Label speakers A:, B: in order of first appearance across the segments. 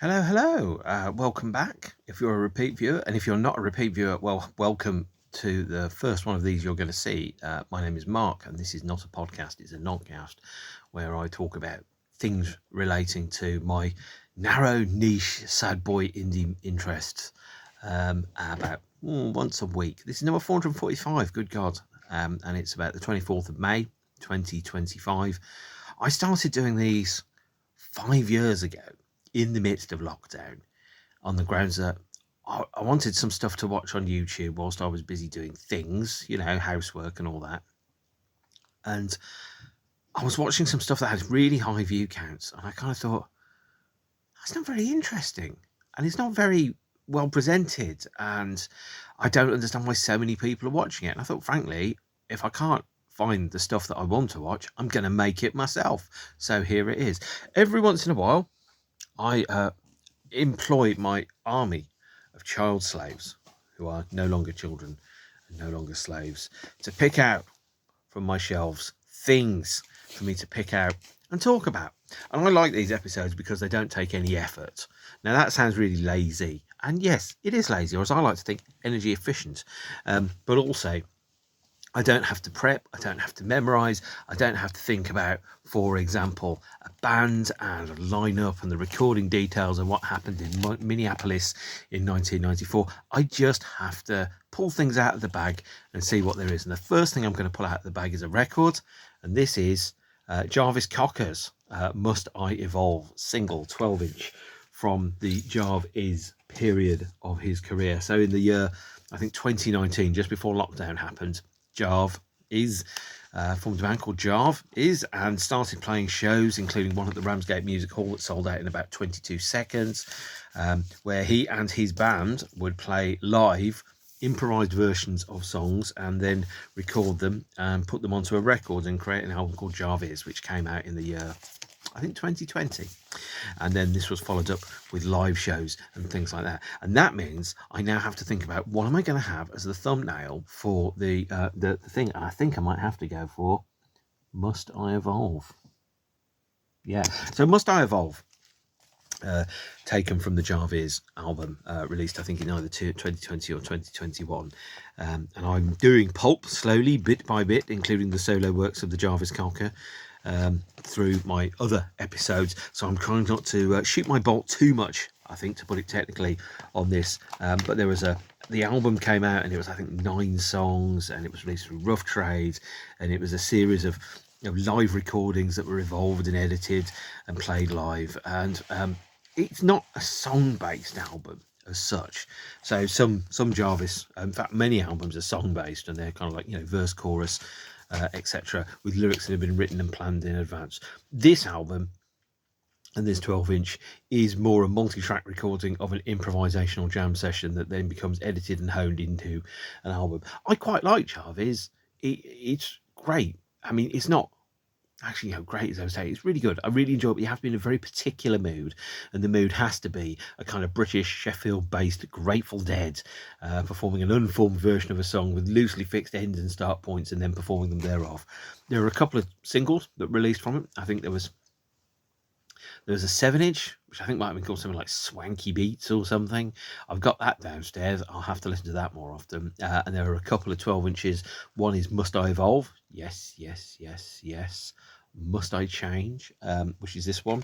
A: Hello, hello. Welcome back. If you're a repeat viewer, and if you're not a repeat viewer, well, welcome to the first one of these you're going to see. My name is Mark, and this is not a podcast, it's a NOTCAST, where I talk about things relating to my narrow niche sad boy indie interests about once a week. This is number 445, good God. And it's about the 24th of May, 2025. I started doing these 5 years ago in the midst of lockdown on the grounds that I wanted some stuff to watch on YouTube whilst I was busy doing things, housework and all that. And I was watching some stuff that had really high view counts, and I kind of thought, that's not very interesting, and it's not very well presented, and I don't understand why so many people are watching it. And I thought, frankly, if I can't find the stuff that I want to watch, I'm going to make it myself. So here it is. Every once in a while, I employ my army of child slaves, who are no longer children and no longer slaves, to pick out from my shelves things for me to pick out and talk about. And I like these episodes because they don't take any effort. Now, that sounds really lazy. And yes, it is lazy, or as I like to think, energy efficient. But also, I don't have to prep, I don't have to memorize, I don't have to think about, for example, a band and a lineup and the recording details of what happened in Minneapolis in 1994. I just have to pull things out of the bag and see what there is. And the first thing I'm going to pull out of the bag is a record, and this is Jarvis Cocker's Must I Evolve single, 12-inch, from the Jarvis period of his career. So in the year, I think 2019, just before lockdown happened, Jarv is formed a band called Jarv is and started playing shows, including one at the Ramsgate Music Hall that sold out in about 22 seconds, where he and his band would play live improvised versions of songs and then record them and put them onto a record and create an album called Jarvis, which came out in the year, I think, 2020. And then this was followed up with live shows and things like that. And that means I now have to think about, what am I going to have as the thumbnail for the thing. And I think I might have to go for Must I Evolve? Yeah. So Must I Evolve, taken from the Jarvis album, released I think in either 2020 or 2021. And I'm doing pulp slowly, bit by bit, including the solo works of the Jarvis Cocker, through my other episodes, so I'm trying not to shoot my bolt too much, I think, to put it technically, on this. But there was the album came out, and it was, I think, 9 songs, and it was released through Rough Trade, and it was a series of live recordings that were evolved and edited and played live. And it's not a song-based album as such. So some Jarvis, in fact, many albums are song-based, and they're kind of like, verse, chorus, etc., with lyrics that have been written and planned in advance. This album and this 12-inch is more a multi-track recording of an improvisational jam session that then becomes edited and honed into an album. I quite like Jarvis. It's great. I mean, it's not actually great, as I would say. It's really good. I really enjoy it, but you have to be in a very particular mood, and the mood has to be a kind of British Sheffield-based Grateful Dead performing an unformed version of a song with loosely fixed ends and start points, and then performing them thereof. There are a couple of singles that released from it. I think there was a 7-inch, which I think might have been called something like Swanky Beats or something. I've got that downstairs. I'll have to listen to that more often. And there are a couple of 12-inches. One is Must I Evolve? Yes, yes, yes, yes. Must I Change? Which is this one.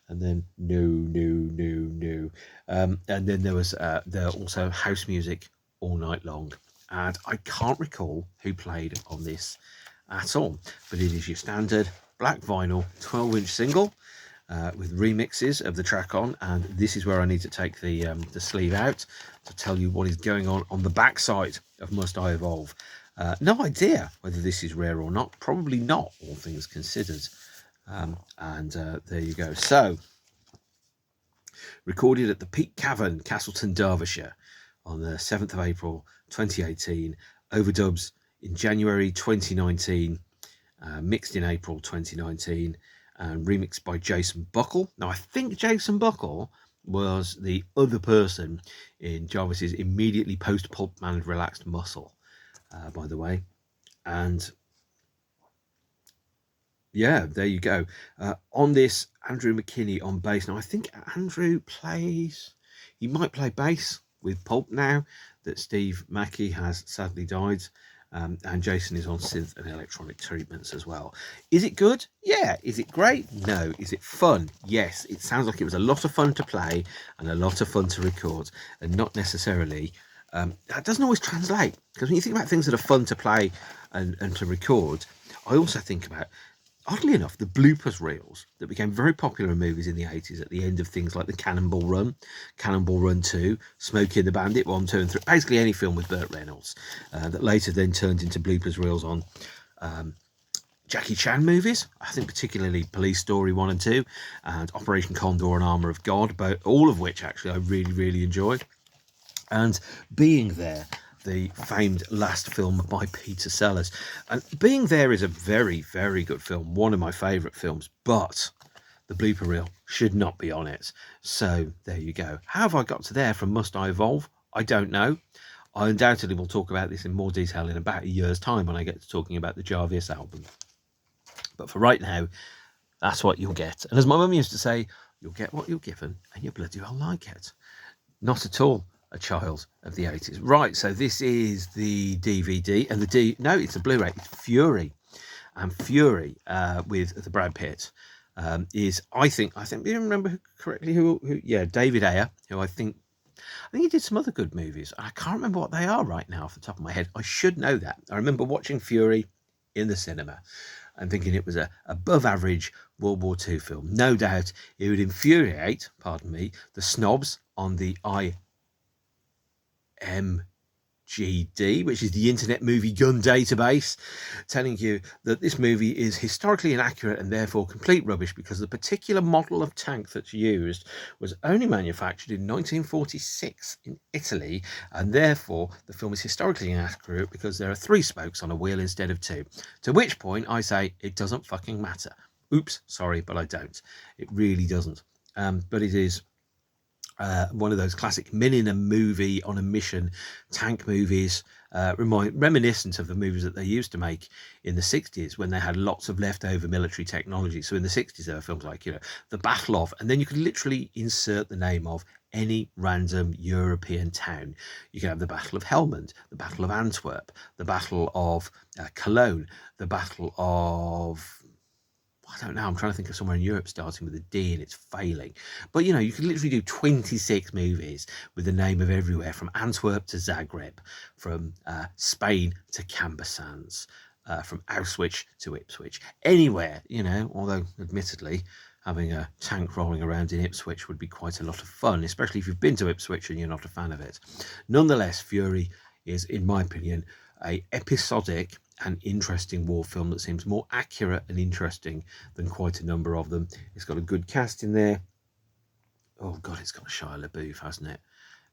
A: And then No. And then there was also House Music All Night Long. And I can't recall who played on this at all. But it is your standard black vinyl 12-inch single, with remixes of the track on, and this is where I need to take the sleeve out to tell you what is going on the backside of Must I Evolve. No idea whether this is rare or not. Probably not, all things considered. And there you go. So, recorded at the Peak Cavern, Castleton, Derbyshire, on the 7th of April 2018. Overdubs in January 2019. Mixed in April 2019. And remixed by Jason Buckle. Now, I think Jason Buckle was the other person in Jarvis's immediately post-Pulp Man Relaxed Muscle, by the way. And Yeah, there you go. On this, Andrew McKinney on bass. Now, I think Andrew he might play bass with Pulp now that Steve Mackey has sadly died. And Jason is on synth and electronic treatments as well. Is it good? Yeah. Is it great? No. Is it fun? Yes. It sounds like it was a lot of fun to play and a lot of fun to record, and not necessarily. That doesn't always translate, because when you think about things that are fun to play and to record, I also think about, oddly enough, the bloopers reels that became very popular in movies in the 80s at the end of things like the Cannonball Run 2, Smokey and the Bandit 1, 2 and 3, basically any film with Burt Reynolds, that later then turned into bloopers reels on Jackie Chan movies. I think particularly Police Story 1 and 2 and Operation Condor and Armour of God, all of which actually I really, really enjoyed. And Being There, the famed last film by Peter Sellers. And Being There is a very, very good film, one of my favourite films, but the blooper reel should not be on it. So there you go. How have I got to there from Must I Evolve? I don't know. I undoubtedly will talk about this in more detail in about a year's time when I get to talking about the Jarvis album. But for right now, that's what you'll get. And as my mum used to say, you'll get what you're given and you bloody well like it. Not at all a child of the 80s. Right, so this is the DVD, and it's a Blu-ray. It's Fury, and Fury with the Brad Pitt is, I think, do you remember correctly who? Yeah, David Ayer, who I think he did some other good movies. I can't remember what they are right now off the top of my head. I should know that. I remember watching Fury in the cinema and thinking it was a above average World War II film. No doubt it would infuriate, pardon me, the snobs on the IMGD, which is the Internet Movie Gun Database, telling you that this movie is historically inaccurate and therefore complete rubbish because the particular model of tank that's used was only manufactured in 1946 in Italy, and therefore the film is historically inaccurate because there are 3 spokes on a wheel instead of 2. To which point I say, it doesn't fucking matter. Oops, sorry, but I don't. It really doesn't. But it is one of those classic men in a movie on a mission tank movies, reminiscent of the movies that they used to make in the 60s when they had lots of leftover military technology. So in the 60s there were films like, the Battle of, and then you could literally insert the name of any random European town. You could have the Battle of Helmand, the Battle of Antwerp, the Battle of Cologne, the Battle of, I don't know, I'm trying to think of somewhere in Europe starting with a D and it's failing. But, you could literally do 26 movies with the name of everywhere, from Antwerp to Zagreb, from Spain to Cambersands, from Auschwitz to Ipswich. Anywhere, although admittedly, having a tank rolling around in Ipswich would be quite a lot of fun, especially if you've been to Ipswich and you're not a fan of it. Nonetheless, Fury is, in my opinion, a episodic and interesting war film that seems more accurate and interesting than quite a number of them. It's got a good cast in there. Oh God, it's got Shia LeBouf, hasn't it?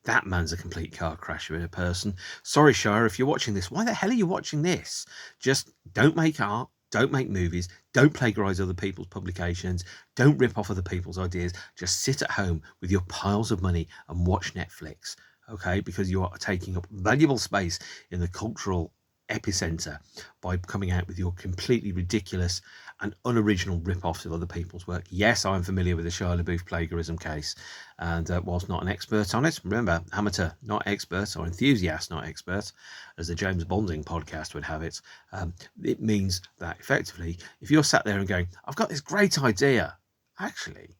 A: That man's a complete car crasher in a person. Sorry, Shia, if you're watching this, why the hell are you watching this? Just don't make art, don't make movies, don't plagiarise other people's publications, don't rip off other people's ideas. Just sit at home with your piles of money and watch Netflix, okay? Because you are taking up valuable space in the cultural epicenter by coming out with your completely ridiculous and unoriginal rip-offs of other people's work. Yes, I'm familiar with the Shia LeBouf plagiarism case, and whilst not an expert on it, remember, amateur, not expert, or enthusiast, not expert, as the James Bonding podcast would have it, it means that effectively, if you're sat there and going, I've got this great idea, actually,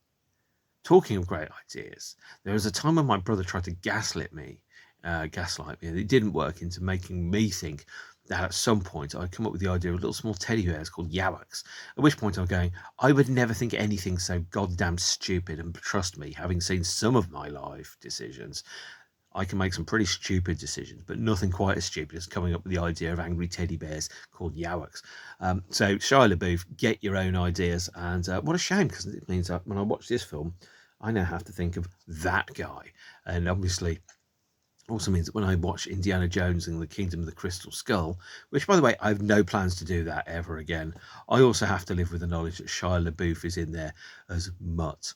A: talking of great ideas, there was a time when my brother tried to gaslight me, and it didn't work, into making me think that at some point I'd come up with the idea of little small teddy bears called Yowaks, at which point I'm going, I would never think anything so goddamn stupid, and trust me, having seen some of my life decisions, I can make some pretty stupid decisions, but nothing quite as stupid as coming up with the idea of angry teddy bears called Yowaks. So Shia LeBouf, get your own ideas, and what a shame, because it means that when I watch this film, I now have to think of that guy, and obviously also means that when I watch Indiana Jones and the Kingdom of the Crystal Skull, which, by the way, I have no plans to do that ever again, I also have to live with the knowledge that Shia LaBeouf is in there as Mutt,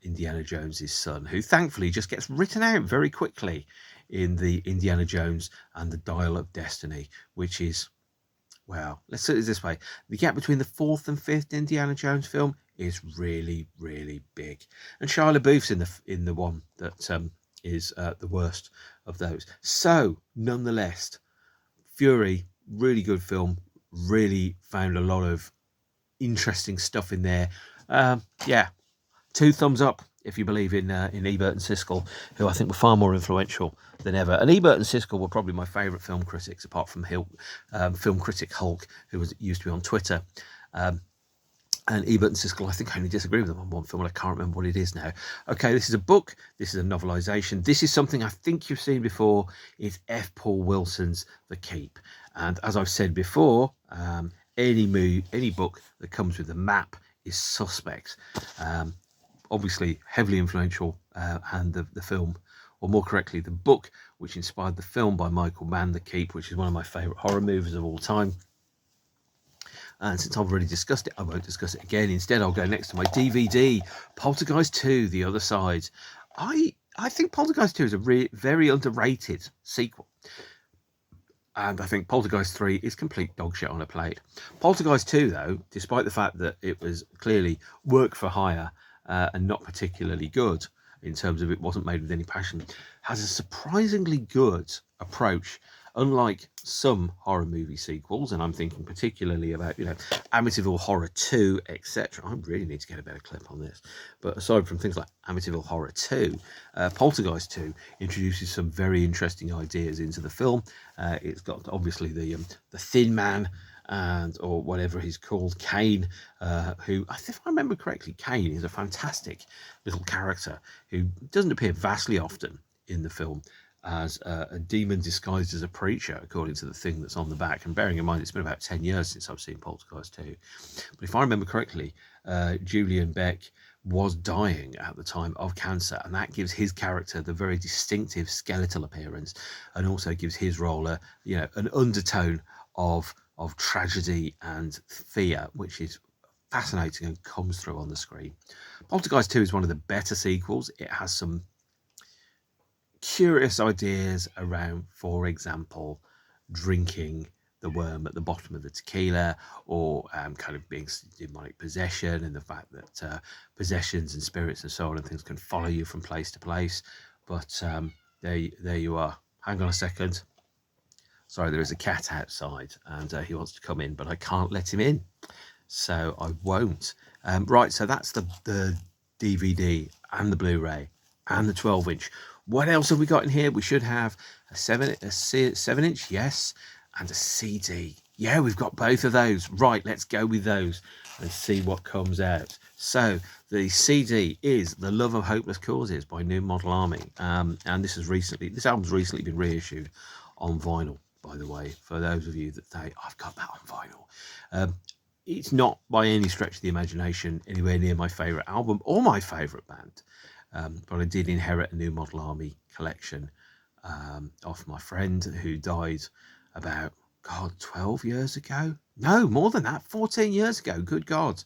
A: Indiana Jones's son, who thankfully just gets written out very quickly in the Indiana Jones and the Dial of Destiny, which is well, let's put it this way. The gap between the fourth and fifth Indiana Jones film is really, really big. And Shia LaBouf's in the one that is the worst of those. So, nonetheless, Fury, really good film. Really found a lot of interesting stuff in there. Yeah, 2 thumbs up if you believe in Ebert and Siskel, who I think were far more influential than ever. And Ebert and Siskel were probably my favourite film critics, apart from film critic Hulk, who used to be on Twitter. And Ebert and Siskel, I think I only disagree with them on one film, and I can't remember what it is now. Okay, this is a book. This is a novelisation. This is something I think you've seen before. It's F. Paul Wilson's The Keep. And as I've said before, any book that comes with a map is suspect. Obviously heavily influential, and the film, or more correctly, the book which inspired the film by Michael Mann, The Keep, which is one of my favourite horror movies of all time. And since I've already discussed it, I won't discuss it again. Instead, I'll go next to my DVD, Poltergeist 2, The Other Side. I think Poltergeist 2 is a very underrated sequel. And I think Poltergeist 3 is complete dog shit on a plate. Poltergeist 2, though, despite the fact that it was clearly work for hire and not particularly good in terms of it wasn't made with any passion, has a surprisingly good approach, unlike some horror movie sequels. And I'm thinking particularly about, Amityville Horror 2, etc. I really need to get a better clip on this. But aside from things like Amityville Horror 2, Poltergeist 2 introduces some very interesting ideas into the film. It's got obviously the Thin Man, or whatever he's called, Kane, who, if I remember correctly, Kane is a fantastic little character who doesn't appear vastly often in the film, as a demon disguised as a preacher, according to the thing that's on the back. And bearing in mind, it's been about 10 years since I've seen Poltergeist 2. But if I remember correctly, Julian Beck was dying at the time of cancer, and that gives his character the very distinctive skeletal appearance, and also gives his role an undertone of tragedy and fear, which is fascinating and comes through on the screen. Poltergeist 2 is one of the better sequels. It has some curious ideas around, for example, drinking the worm at the bottom of the tequila, or kind of being demonic possession, and the fact that possessions and spirits and so on and things can follow you from place to place. But there you are. Hang on a second. Sorry, there is a cat outside, and he wants to come in, but I can't let him in, so I won't. Right, so that's the DVD and the Blu-ray and the 12-inch. What else have we got in here? We should have a 7-inch, yes, and a CD. Yeah, we've got both of those. Right, let's go with those and see what comes out. So the CD is The Love of Hopeless Causes by New Model Army, and this album's recently been reissued on vinyl, by the way, for those of you that say, I've got that on vinyl. It's not by any stretch of the imagination anywhere near my favourite album or my favourite band, but I did inherit a New Model Army collection off my friend who died about, 12 years ago? No, more than that, 14 years ago. Good God.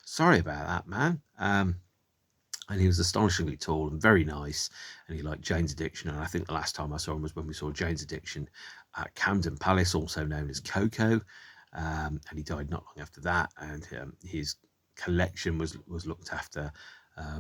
A: Sorry about that, man. And he was astonishingly tall and very nice, and he liked Jane's Addiction. And I think the last time I saw him was when we saw Jane's Addiction at Camden Palace, also known as Coco. And he died not long after that. And his collection was looked after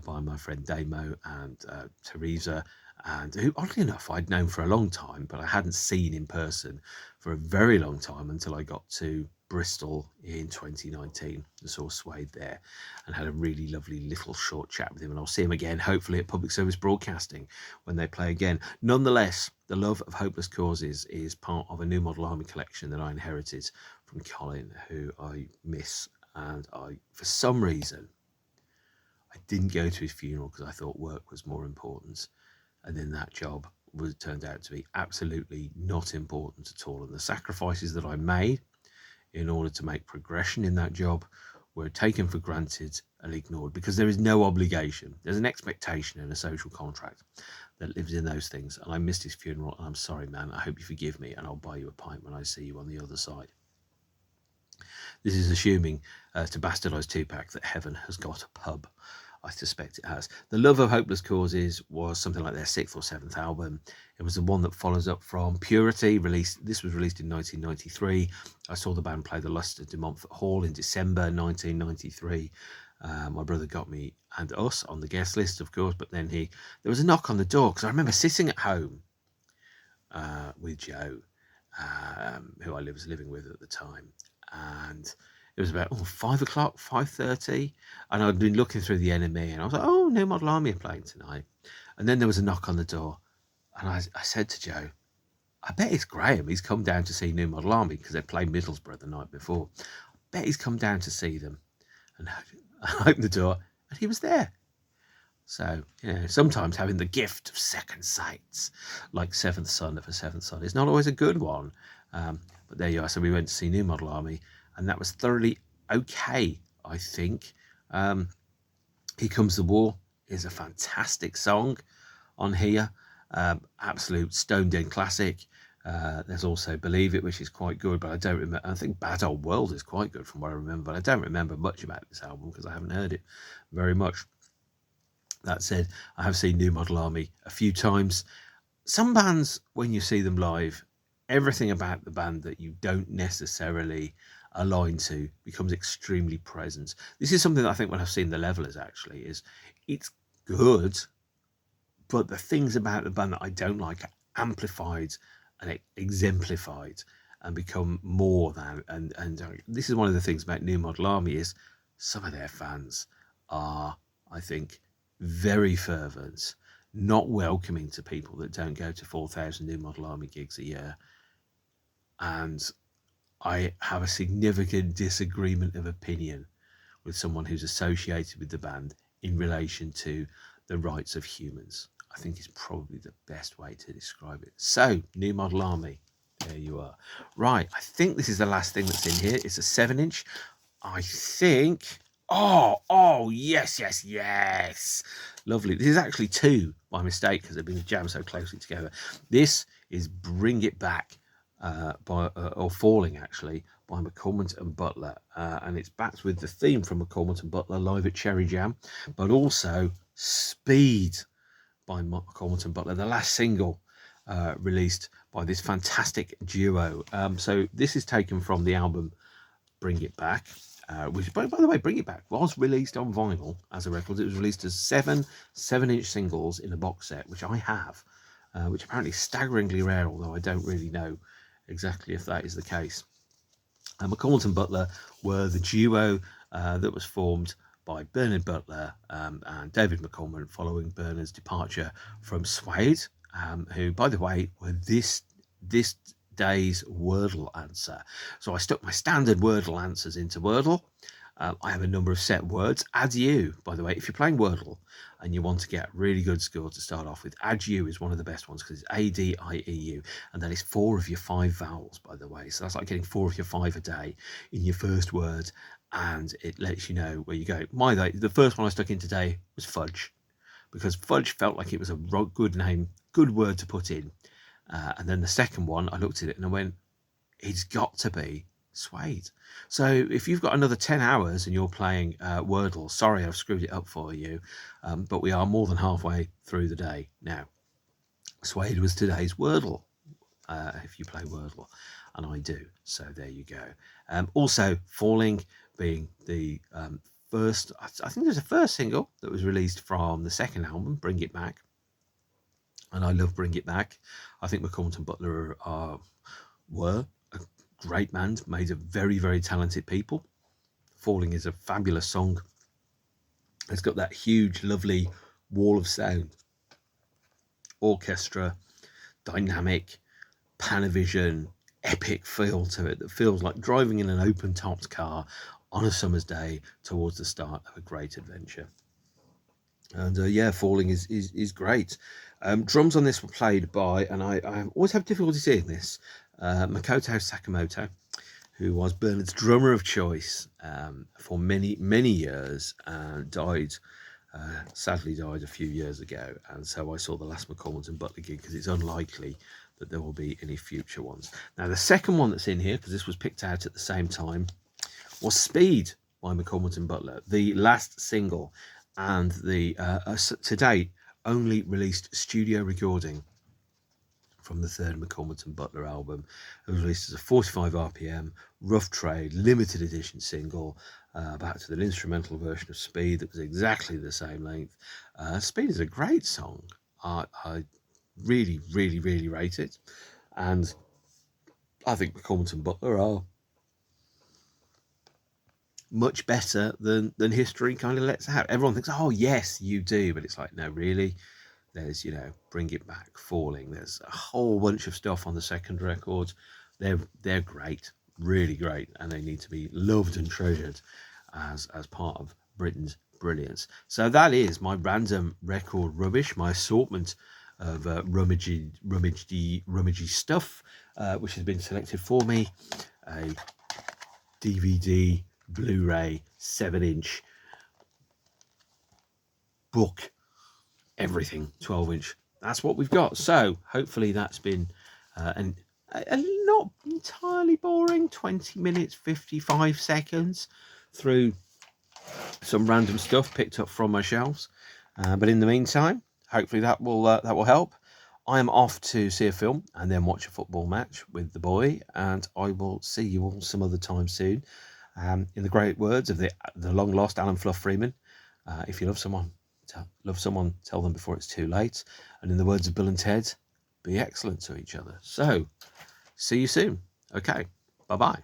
A: by my friend Damo and Teresa, and who, oddly enough, I'd known for a long time, but I hadn't seen in person for a very long time until I got to Bristol in 2019 and saw Suede there and had a really lovely little short chat with him. And I'll see him again, hopefully at Public Service Broadcasting when they play again. Nonetheless, The Love of Hopeless Causes is part of a New Model Army collection that I inherited from Colin, who I miss. And for some reason, I didn't go to his funeral because I thought work was more important. And then that job turned out to be absolutely not important at all. And the sacrifices that I made in order to make progression in that job were taken for granted and ignored, because there is no obligation. There's an expectation and a social contract that lives in those things. And I missed his funeral, and I'm sorry, man. I hope you forgive me, and I'll buy you a pint when I see you on the other side. This is assuming, to bastardise Tupac, that heaven has got a pub. I suspect it has. The Love of Hopeless Causes was something like their 6th or 7th album. It was the one that follows up from Purity. This was released in 1993. I saw the band play the Lustre de Montfort Hall in December 1993. My brother got me and us on the guest list, of course, but then there was a knock on the door, because I remember sitting at home with Joe, who I was living with at the time, and it was about 5 o'clock, 5:30, and I'd been looking through the NME, and I was like, oh, New Model Army are playing tonight. And then there was a knock on the door, and I said to Joe, I bet it's Graham. He's come down to see New Model Army, because they played Middlesbrough the night before. I bet he's come down to see them. And I opened the door, and he was there. So, sometimes having the gift of second sights, like Seventh Son of a Seventh Son, is not always a good one. But there you are. So we went to see New Model Army, and that was thoroughly okay, I think. Here Comes the War is a fantastic song on here. Absolute stone dead classic. There's also Believe It, which is quite good, but I don't remember. I think Bad Old World is quite good from what I remember, but I don't remember much about this album because I haven't heard it very much. That said, I have seen New Model Army a few times. Some bands, when you see them live, everything about the band that you don't necessarily align to becomes extremely present. This is something that I think when I've seen the Levelers, actually, is it's good, but the things about the band that I don't like are amplified and exemplified and become more than. And this is one of the things about New Model Army, is some of their fans are, I think, very fervent, not welcoming to people that don't go to 4,000 New Model Army gigs a year. And I have a significant disagreement of opinion with someone who's associated with the band in relation to the rights of humans. I think is probably the best way to describe it. So, New Model Army, there you are. Right, I think this is the last thing that's in here. It's a 7-inch. I think... Oh, yes. Lovely. This is actually 2 by mistake because they've been jammed so closely together. This is Bring It Back, or Falling, actually, by McCormick and Butler. And it's backed with the theme from McCormick and Butler live at Cherry Jam, but also Speed by McCormick and Butler, the last single released by this fantastic duo. So this is taken from the album Bring It Back. Which, by the way, Bring It Back was released on vinyl as a record. It was released as 7-inch singles in a box set, which I have, which apparently is staggeringly rare, although I don't really know exactly if that is the case. McCormick and Butler were the duo that was formed by Bernard Butler and David McCormick following Bernard's departure from Suede, who, by the way, were this day's Wordle answer. So I stuck my standard Wordle answers into Wordle. I have a number of set words. Adieu, by the way, if you're playing Wordle and you want to get a really good score to start off with, adieu is one of the best ones because it's A-D-I-E-U, and that is 4 of your 5 vowels, by the way. So that's like getting 4 of your 5 a day in your first word, and it lets you know where you go. The first one I stuck in today was fudge, because fudge felt like it was a good name, good word to put in. And then the second one, I looked at it and I went, it's got to be Suede. So if you've got another 10 hours and you're playing Wordle, sorry I've screwed it up for you, but we are more than halfway through the day now. Suede was today's Wordle, if you play Wordle, and I do. So there you go. Also, Falling being the first, I think there's a first single that was released from the second album, Bring It Back. And I love Bring It Back. I think McCormick and Butler were a great band, made of very, very talented people. Falling is a fabulous song. It's got that huge, lovely wall of sound, orchestra, dynamic, Panavision, epic feel to it that feels like driving in an open-topped car on a summer's day towards the start of a great adventure. And Falling is great. Drums on this were played by, and I always have difficulty seeing this, Makoto Sakamoto, who was Bernard's drummer of choice for many, many years, and sadly died a few years ago. And so I saw the last McCormick and Butler gig because it's unlikely that there will be any future ones. Now, the second one that's in here, because this was picked out at the same time, was Speed by McCormick and Butler, the last single. and the to date only released studio recording from the third McCormick and Butler album. It was released as a 45 RPM rough trade limited edition single, back to the instrumental version of Speed that was exactly the same length. Speed is a great song. I really rate it, and I think McCormick and Butler are much better than history kind of lets out. Everyone thinks, oh yes, you do, but it's like, no, really. There's, Bring It Back, Falling. There's a whole bunch of stuff on the second record. They're great, really great, and they need to be loved and treasured as part of Britain's brilliance. So that is my random record rubbish, my assortment of rummagey stuff, which has been selected for me. A DVD, Blu-ray, 7-inch book, everything, 12-inch. That's what we've got. So hopefully that's been a not entirely boring 20 minutes 55 seconds through some random stuff picked up from my shelves, but in the meantime, hopefully that will help. I am off to see a film and then watch a football match with the boy, and I will see you all some other time soon. In the great words of the long lost Alan Fluff Freeman, if you love someone, tell them before it's too late. And in the words of Bill and Ted, be excellent to each other. So, see you soon. Okay, bye-bye.